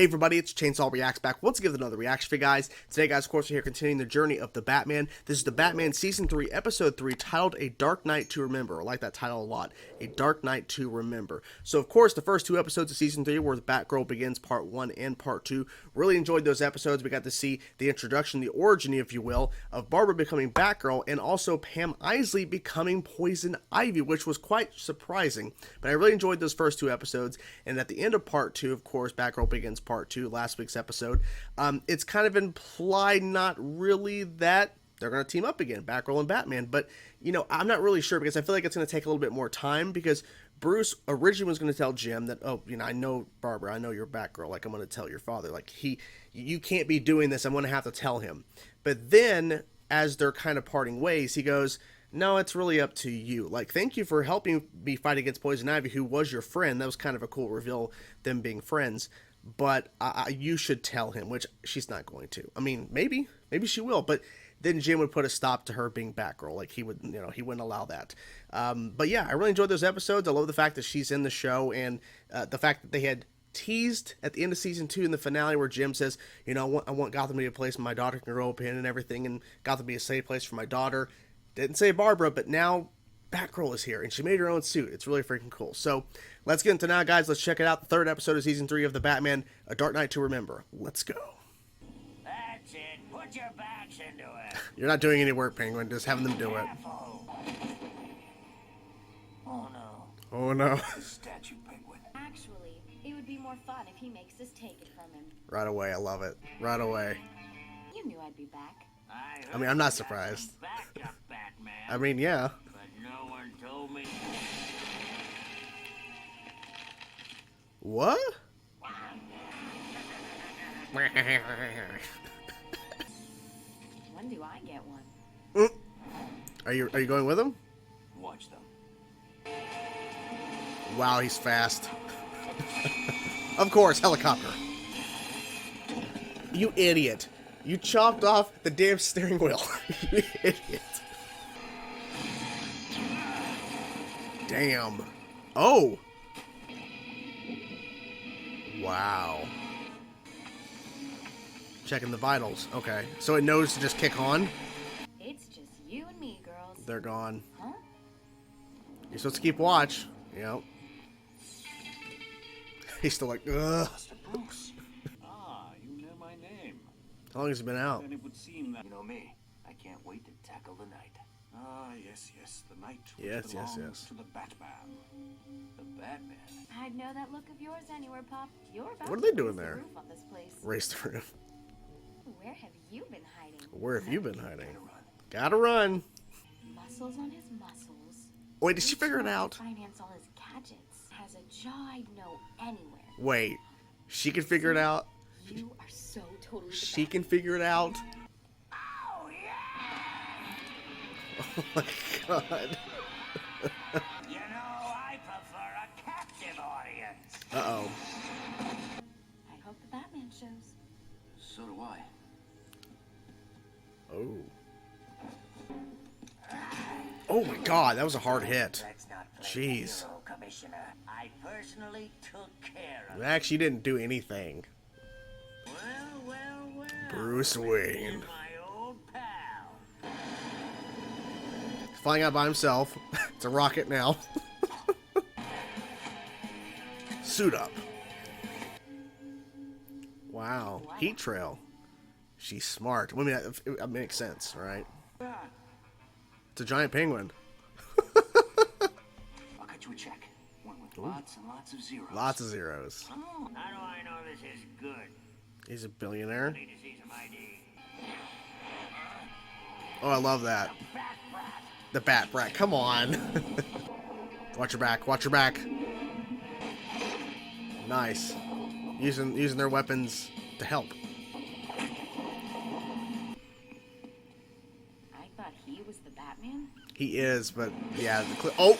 Hey everybody, it's Chainsaw Reacts back once again with another reaction for you guys. Today guys, of course, we're here continuing the journey of the Batman. This is the Batman Season 3, Episode 3, titled A Dark Night to Remember. I like that title a lot. A Dark Night to Remember. So of course, the first two episodes of Season 3 were Batgirl Begins Part 1 and Part 2. Really enjoyed those episodes. We got to see the introduction, the origin, if you will, of Barbara becoming Batgirl and also Pam Isley becoming Poison Ivy, which was quite surprising. But I really enjoyed those first two episodes. And at the end of Part 2, of course, Batgirl Begins Part 2, last week's episode, it's kind of implied, not really, that they're going to team up again, Batgirl and Batman. But, you know, I'm not really sure because I feel like it's going to take a little bit more time because Bruce originally was going to tell Jim that, oh, you know, I know, Barbara, I know you're Batgirl. Like, I'm going to tell your father. Like, you can't be doing this. I'm going to have to tell him. But then, as they're kind of parting ways, he goes, no, it's really up to you. Like, thank you for helping me fight against Poison Ivy, who was your friend. That was kind of a cool reveal, them being friends. But you should tell him, which she's not going to. I mean, maybe she will. But then Jim would put a stop to her being Batgirl. Like, he would, you know, he wouldn't allow that. But yeah, I really enjoyed those episodes. I love the fact that she's in the show, and the fact that they had teased at the end of season 2 in the finale where Jim says, you know, I want Gotham to be a place my daughter can grow up in and everything, and Gotham to be a safe place for my daughter. Didn't say Barbara, but now Batgirl is here, and she made her own suit. It's really freaking cool. So let's get into now, guys. Let's check it out. The third episode of season 3 of the Batman, A Dark Night to Remember. Let's go. That's it. Put your backs into it. You're not doing any work, Penguin. Just having them do it. Oh no. Oh no. Statue Penguin. Actually, it would be more fun if he makes us take it from him. Right away. I love it. Right away. You knew I'd be back. I mean, I'm not surprised. Backup Batman. I mean, yeah. But no one told me. What? When do I get one? Are you going with him? Watch them. Wow, he's fast. Of course, helicopter. You idiot. You chopped off the damn steering wheel. You idiot. Damn. Oh. Wow. Checking the vitals. Okay. So it knows to just kick on? It's just you and me, girls. They're gone. Huh? You're supposed to keep watch. Yep. He's still like, ugh. Mr. Bruce. You know my name. How long has he been out? Then it would seem that You know me. I can't wait to tackle the night. yes, the night Yes, which yes, belongs yes. to the Batman. The Batman. I'd know that look of yours anywhere, Pop. You're about What are to they doing raise the there? roof on this place. Race the roof. Where have you been hiding? Where have you been hiding? Gotta run. Muscles on his muscles. Wait, did she figure it out? Finance all his gadgets. Has a jaw I'd know anywhere. Wait. She can figure it out? You are so totally. She can figure it out? Oh yeah! Oh my god. You know, I prefer a captive audience. Uh-oh. I hope the Batman shows. So do I. Oh. Oh my god, that was a hard hit. Let's not play Jeez. hero, Commissioner. I personally took care of it. Actually didn't do anything. Well. Bruce Wayne. My old pal. Flying out by himself. It's a rocket now. Suit up. Wow. Heat trail. She's smart. I mean, it makes sense, right? It's a giant penguin. I'll cut you a check. One with lots and lots of zeros. Lots of zeros. Oh, how do I know this is good? He's a billionaire. Need to see some ID. Oh, I love that. Bat brat. The Bat Brat. Come on. Watch your back. Watch your back. Nice. Using their weapons to help. I thought he was the Batman. He is, but yeah. Oh!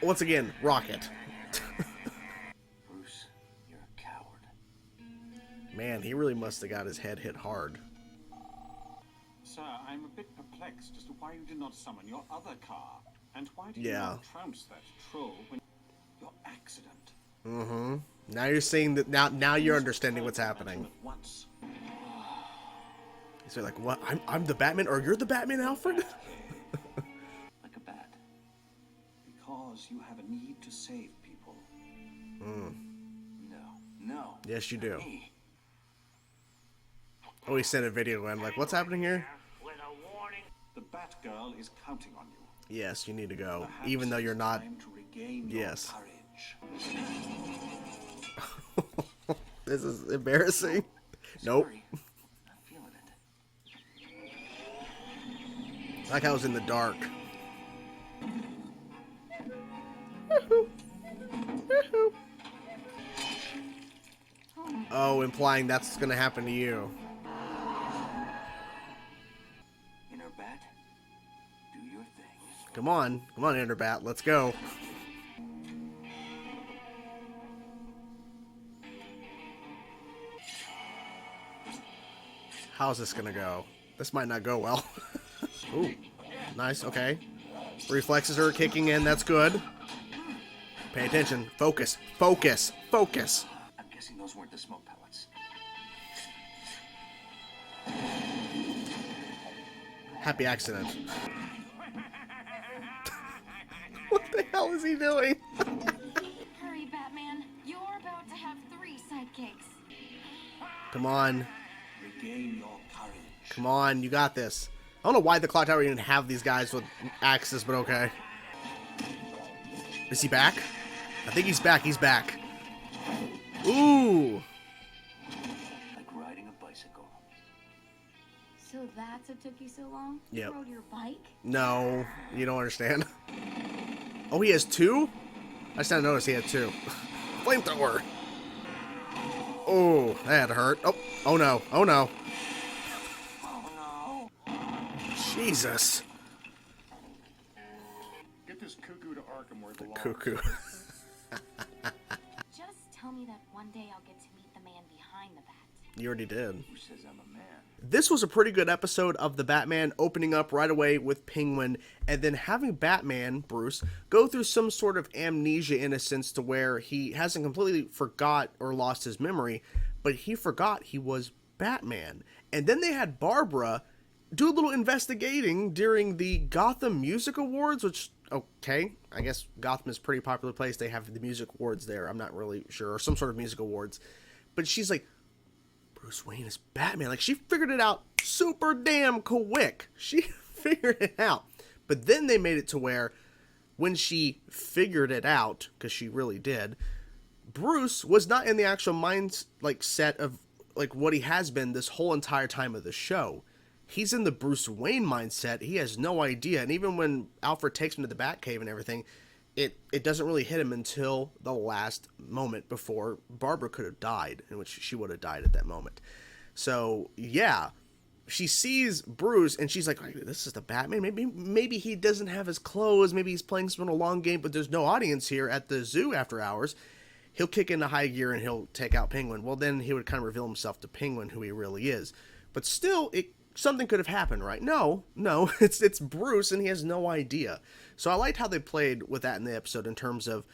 Once again, rocket. Bruce, you're a coward. Man, he really must have got his head hit hard. Sir, I'm a bit perplexed as to why you did not summon your other car. And why did you Yeah. not trounce that troll when your accident? Mm-hmm. Now you're seeing that. Now you're understanding what's happening. At once. So you're like, what? I'm the Batman, or you're the Batman, Alfred? Like a bat. Because you have a need to save people. No. Yes, you do. Me. Oh, he sent a video, and I'm like, what's happening here? With a warning. The Batgirl is counting on you. Yes, you need to go, Perhaps even though it's you're not. time to regain your Yes. courage. This is embarrassing. Nope. Sorry. I'm feeling it. Like I was in the dark. Oh, implying that's gonna happen to you. Inner Bat, do your thing. Come on, Enderbat, let's go. How's this gonna go? This might not go well. Ooh, nice, okay. Reflexes are kicking in, that's good. Pay attention, focus, focus, focus. I'm guessing those weren't the smoke pellets. Happy accident. What the hell is he doing? Hurry, Batman. You're about to have 3 sidekicks. Come on, Regain your courage. come on, you got this. I don't know why the clock tower even have these guys with axes, but okay. Is he back? I think he's back, he's back. Ooh! Like riding a bicycle. So that's what took you so long? Yep. You rode your bike? No, you don't understand. Oh, he has 2? I just didn't notice he had 2. Flamethrower! Oh, that had to hurt. Oh no, oh no. Oh no. Jesus. Get this cuckoo to Arkham where it belongs. Cuckoo. Just tell me that one day I'll get to meet the man behind the bat. You already did. Who says I'm a man? This was a pretty good episode of the Batman, opening up right away with Penguin, and then having Batman, Bruce, go through some sort of amnesia in a sense to where he hasn't completely forgot or lost his memory, but he forgot he was Batman. And then they had Barbara do a little investigating during the Gotham Music Awards, which, okay, I guess Gotham is a pretty popular place. They have the music awards there. I'm not really sure, or some sort of music awards. But she's like, Bruce Wayne is Batman. Like, she figured it out super damn quick. She figured it out. But then they made it to where when she figured it out, because she really did, Bruce was not in the actual mind, like, set of, like, what he has been this whole entire time of the show. He's in the Bruce Wayne mindset. He has no idea. And even when Alfred takes him to the Batcave and everything, it doesn't really hit him until the last moment before Barbara could have died, in which she would have died at that moment. So, yeah, she sees Bruce, and she's like, this is the Batman? Maybe he doesn't have his clothes. Maybe he's playing some long game, but there's no audience here at the zoo after hours. He'll kick into high gear, and he'll take out Penguin. Well, then he would kind of reveal himself to Penguin, who he really is. But still, something could have happened, right? No, it's Bruce, and he has no idea. So I liked how they played with that in the episode in terms of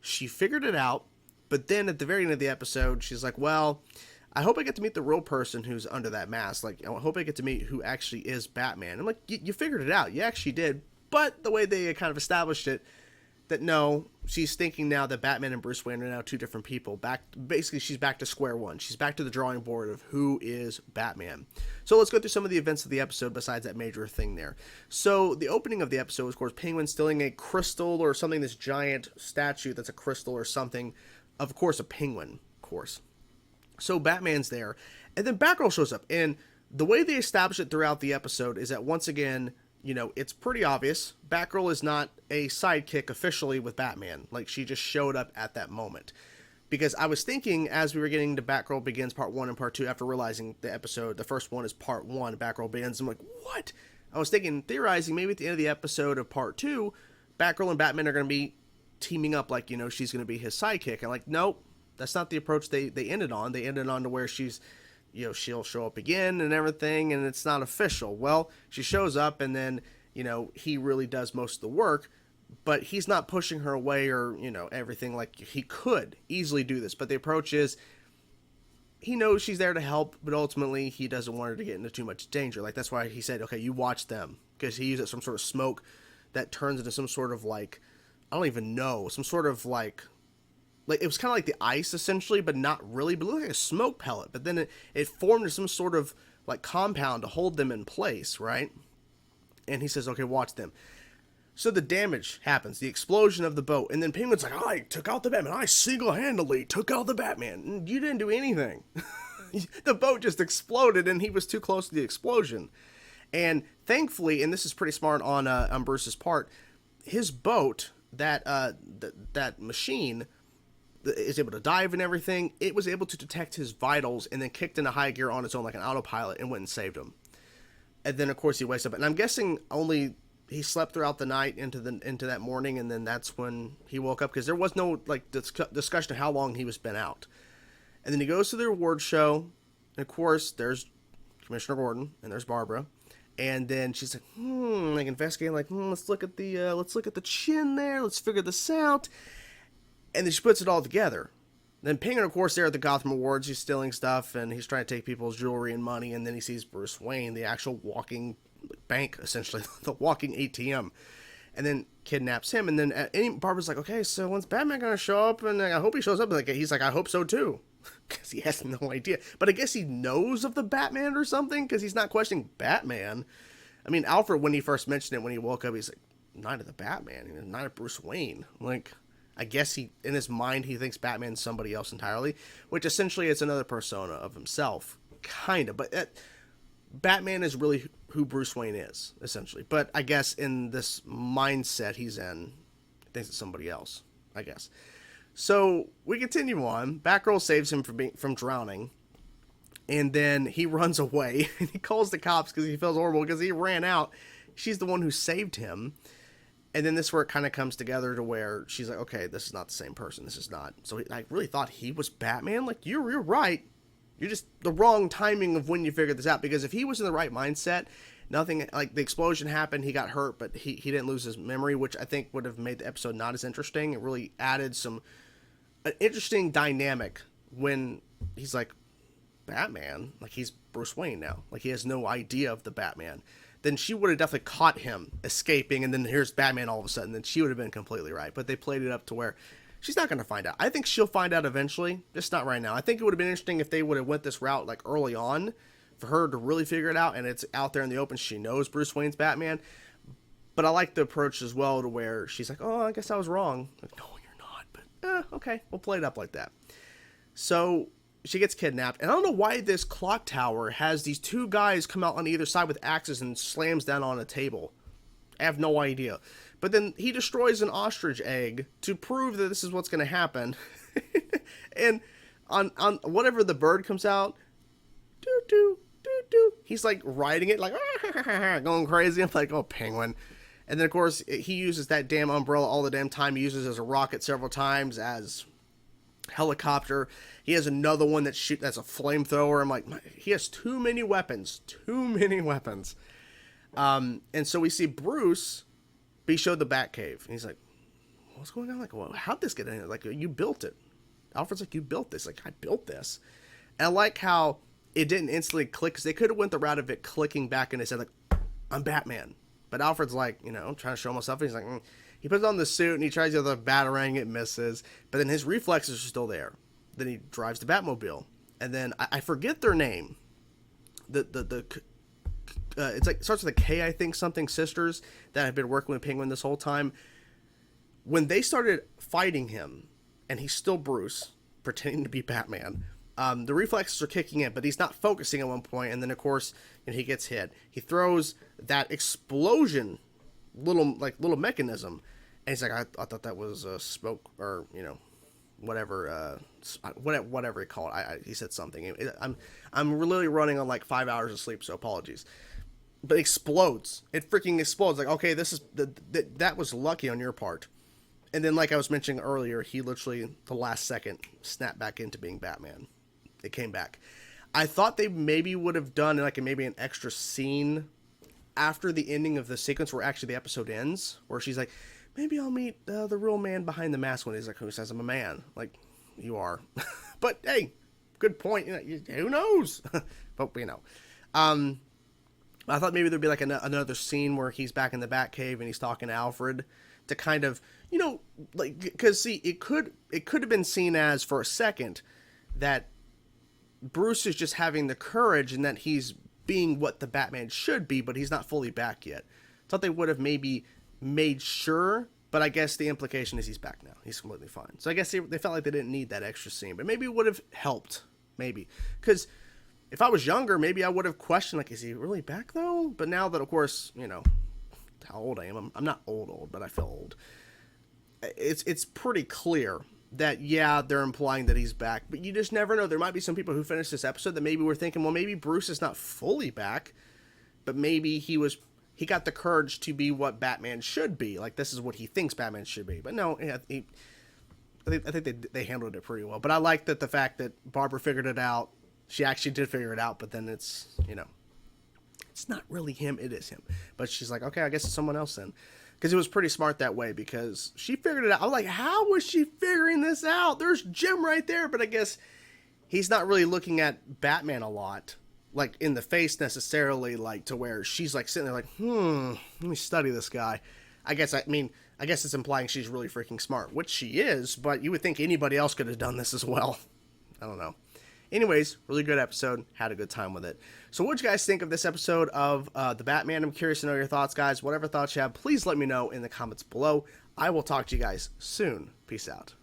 she figured it out, but then at the very end of the episode, she's like, well, I hope I get to meet the real person who's under that mask. Like, I hope I get to meet who actually is Batman. I'm like, you figured it out. You actually did. But the way they kind of established it, that no, she's thinking now that Batman and Bruce Wayne are now 2 different people. Basically, she's back to square one. She's back to the drawing board of who is Batman. So let's go through some of the events of the episode besides that major thing there. So the opening of the episode was, of course, Penguin stealing a crystal or something, this giant statue that's a crystal or something. Of course, a penguin, of course. So Batman's there. And then Batgirl shows up. And the way they establish it throughout the episode is that, once again, you know, it's pretty obvious. Batgirl is not a sidekick officially with Batman. Like, she just showed up at that moment. Because I was thinking, as we were getting to Batgirl Begins Part 1 and Part 2, after realizing the first one is Part 1, Batgirl Begins, I'm like, what? I was theorizing, maybe at the end of the episode of Part 2, Batgirl and Batman are going to be teaming up, like, you know, she's going to be his sidekick. And like, nope, that's not the approach they ended on. They ended on to where she's, you know, she'll show up again and everything, and it's not official. Well, she shows up, and then, you know, he really does most of the work. but he's not pushing her away or, you know, everything. Like, he could easily do this, but the approach is he knows she's there to help, but ultimately he doesn't want her to get into too much danger. Like, that's why he said, okay, you watch them, because he uses some sort of smoke that turns into some sort of, like, I don't even know, some sort of, like it was kind of like the ice essentially, but not really, but it looked like a smoke pellet. But then it formed into some sort of like compound to hold them in place, right? And he says, okay, watch them. So the damage happens, the explosion of the boat, and then Penguin's like, I took out the Batman. I single-handedly took out the Batman. And you didn't do anything. The boat just exploded, and he was too close to the explosion. And thankfully, and this is pretty smart on Bruce's part, his boat, that machine is able to dive and everything. It was able to detect his vitals and then kicked into high gear on its own like an autopilot and went and saved him. And then of course he wakes up, and I'm guessing only he slept throughout the night into that morning, and then that's when he woke up, because there was no like discussion of how long he was been out. And then he goes to the award show, and of course there's Commissioner Gordon and there's Barbara. And then she's like, like investigating, like, let's look at the chin there, let's figure this out. And then she puts it all together. Then Penguin, of course, there at the Gotham Awards, he's stealing stuff, and he's trying to take people's jewelry and money, and then he sees Bruce Wayne, the actual walking bank, essentially, the walking ATM, and then kidnaps him. And then Barbara's like, okay, so when's Batman gonna show up? And I hope he shows up. And he's like, I hope so too. Because he has no idea. But I guess he knows of the Batman or something, because he's not questioning Batman. I mean, Alfred, when he first mentioned it, when he woke up, he's like, Night of the Batman, Night of Bruce Wayne. Like, I guess in his mind, he thinks Batman's somebody else entirely, which essentially it's another persona of himself, kind of. But Batman is really who Bruce Wayne is, essentially. But I guess in this mindset he's in, he thinks it's somebody else, I guess. So we continue on. Batgirl saves him from drowning, and then he runs away, and he calls the cops because he feels horrible because he ran out. She's the one who saved him. And then this is where it kind of comes together to where she's like, okay, this is not the same person. This is not. So I really thought he was Batman. Like, you're right. You're just the wrong timing of when you figured this out. Because if he was in the right mindset, nothing, like the explosion happened, he got hurt, but he didn't lose his memory, which I think would have made the episode not as interesting. It really added an interesting dynamic when he's like, Batman? Like, he's Bruce Wayne now. Like, he has no idea of the Batman. Then she would have definitely caught him escaping, and then here's Batman all of a sudden. Then she would have been completely right. But they played it up to where she's not going to find out. I think she'll find out eventually, just not right now. I think it would have been interesting if they would have went this route like early on for her to really figure it out, and it's out there in the open. She knows Bruce Wayne's Batman. But I like the approach as well to where she's like, oh, I guess I was wrong. Like, no, you're not. But okay, we'll play it up like that. So she gets kidnapped, and I don't know why this clock tower has these two guys come out on either side with axes and slams down on a table. I have no idea. But then he destroys an ostrich egg to prove that this is what's going to happen. And on whatever the bird comes out, doo-doo, doo-doo, he's like riding it, like going crazy. I'm like, oh, Penguin. And then, of course, he uses that damn umbrella all the damn time. He uses it as a rocket several times, as helicopter. He has another one that's a flamethrower. I'm like, he has too many weapons. And so we see Bruce be showed the Batcave, and he's like, what's going on? Like, well, how'd this get in here? Like, you built it. Alfred's like, you built this. Like, I built this. And I like how it didn't instantly click, because they could have went the route of it clicking back and they said, like, I'm Batman. But Alfred's like, trying to show himself, and he's like, He puts on the suit and he tries the other Batarang, it misses, but then his reflexes are still there. Then he drives the Batmobile, and then I forget their name. It's like, starts with a K, I think, something sisters that have been working with Penguin this whole time. When they started fighting him, and he's still Bruce, pretending to be Batman, the reflexes are kicking in, but he's not focusing at one point, and then of course, he gets hit. He throws that explosion little mechanism, and he's like, I thought that was smoke, or whatever you call it. He said something. I'm really running on like 5 hours of sleep, so apologies. But it explodes. It freaking explodes. Like, okay, this is that was lucky on your part. And then, like I was mentioning earlier, he literally, the last second, snapped back into being Batman. It came back. I thought they maybe would have done like maybe an extra scene after the ending of the sequence where actually the episode ends, where she's like, maybe I'll meet the real man behind the mask when he's like, who says I'm a man? Like, you are. But hey, good point. Who knows? But I thought maybe there'd be like another scene where he's back in the Batcave and he's talking to Alfred to kind of, like, because see, it could have been seen as for a second that Bruce is just having the courage and that he's being what the Batman should be, but he's not fully back yet. Thought they would have maybe made sure, but I guess the implication is he's back now. He's completely fine. So I guess they felt like they didn't need that extra scene, but maybe it would have helped. Maybe. Because if I was younger, maybe I would have questioned, like, is he really back, though? But now that, of course, how old I am, I'm not old, but I feel old. It's pretty clear that, yeah, they're implying that he's back, but you just never know. There might be some people who finished this episode that maybe were thinking, well, maybe Bruce is not fully back, but maybe he got the courage to be what Batman should be. Like, this is what he thinks Batman should be. But no, I think they handled it pretty well. But I like that the fact that Barbara figured it out. She actually did figure it out, but then it's not really him. It is him. But she's like, okay, I guess it's someone else then. Because it was pretty smart that way, because she figured it out. I was like, how was she figuring this out? There's Jim right there. But I guess he's not really looking at Batman a lot, like, in the face necessarily, like, to where she's, like, sitting there like, let me study this guy. I guess it's implying she's really freaking smart, which she is, but you would think anybody else could have done this as well. I don't know. Anyways, really good episode. Had a good time with it. So what'd you guys think of this episode of The Batman? I'm curious to know your thoughts, guys. Whatever thoughts you have, please let me know in the comments below. I will talk to you guys soon. Peace out.